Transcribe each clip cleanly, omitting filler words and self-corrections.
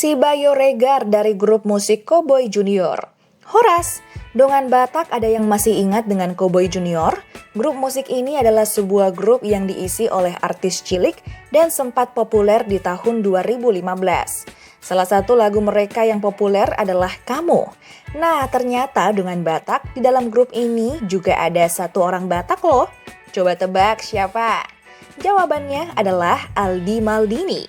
Si Bayo Regar dari grup musik Cowboy Junior. Horas, dongan Batak ada yang masih ingat dengan Cowboy Junior? Grup musik ini adalah sebuah grup yang diisi oleh artis cilik dan sempat populer di tahun 2015. Salah satu lagu mereka yang populer adalah Kamu. Nah, ternyata dongan Batak di dalam grup ini juga ada satu orang Batak loh. Coba tebak siapa? Jawabannya adalah Aldi Maldini.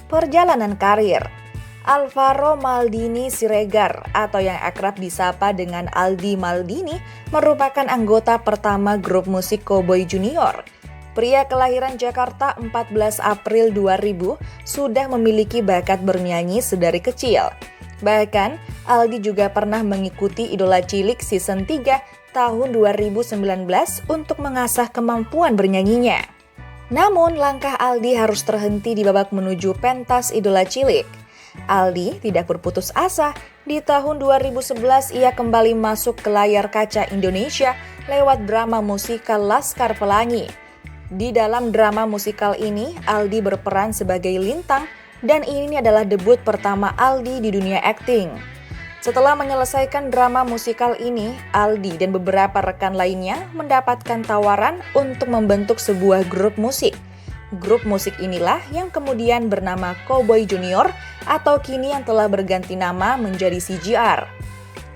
Perjalanan karir. Alvaro Maldini Siregar atau yang akrab disapa dengan Aldi Maldini merupakan anggota pertama grup musik Cowboy Junior. Pria kelahiran Jakarta 14 April 2000 sudah memiliki bakat bernyanyi sedari kecil. Bahkan, Aldi juga pernah mengikuti Idola Cilik Season 3 tahun 2019 untuk mengasah kemampuan bernyanyinya. Namun, langkah Aldi harus terhenti di babak menuju pentas Idola Cilik. Aldi tidak berputus asa. Di tahun 2011 ia kembali masuk ke layar kaca Indonesia lewat drama musikal Laskar Pelangi. Di dalam drama musikal ini, Aldi berperan sebagai Lintang dan ini adalah debut pertama Aldi di dunia akting. Setelah menyelesaikan drama musikal ini, Aldi dan beberapa rekan lainnya mendapatkan tawaran untuk membentuk sebuah grup musik. Grup musik inilah yang kemudian bernama Cowboy Junior atau kini yang telah berganti nama menjadi CJR.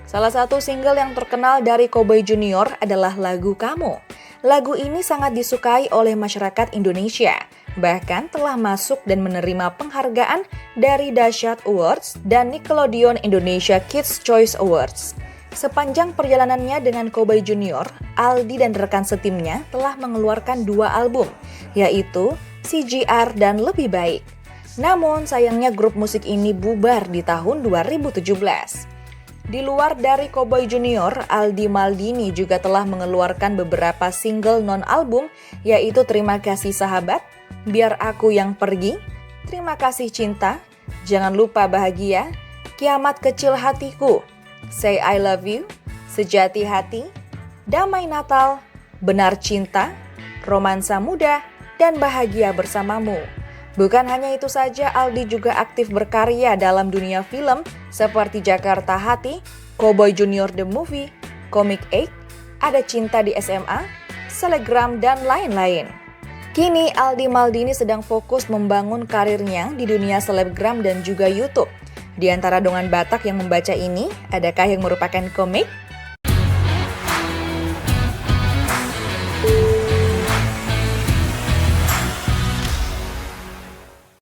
Salah satu single yang terkenal dari Cowboy Junior adalah lagu Kamu. Lagu ini sangat disukai oleh masyarakat Indonesia, bahkan telah masuk dan menerima penghargaan dari Dahsyat Awards dan Nickelodeon Indonesia Kids Choice Awards. Sepanjang perjalanannya dengan Cowboy Junior, Aldi dan rekan setimnya telah mengeluarkan 2 album, yaitu CJR dan Lebih Baik. Namun sayangnya grup musik ini bubar di tahun 2017. Di luar dari Cowboy Junior, Aldi Maldini juga telah mengeluarkan beberapa single non-album, yaitu Terima Kasih Sahabat, Biar Aku Yang Pergi, Terima Kasih Cinta, Jangan Lupa Bahagia, Kiamat Kecil Hatiku, Say I Love You, Sejati Hati, Damai Natal, Benar Cinta, Romansa Muda, dan Bahagia Bersamamu. Bukan hanya itu saja, Aldi juga aktif berkarya dalam dunia film seperti Jakarta Hati, Cowboy Junior The Movie, Comic 8, Ada Cinta di SMA, Selegram, dan lain-lain. Kini Aldi Maldini sedang fokus membangun karirnya di dunia selebgram dan juga YouTube. Di antara dongan Batak yang membaca ini, adakah yang merupakan komik?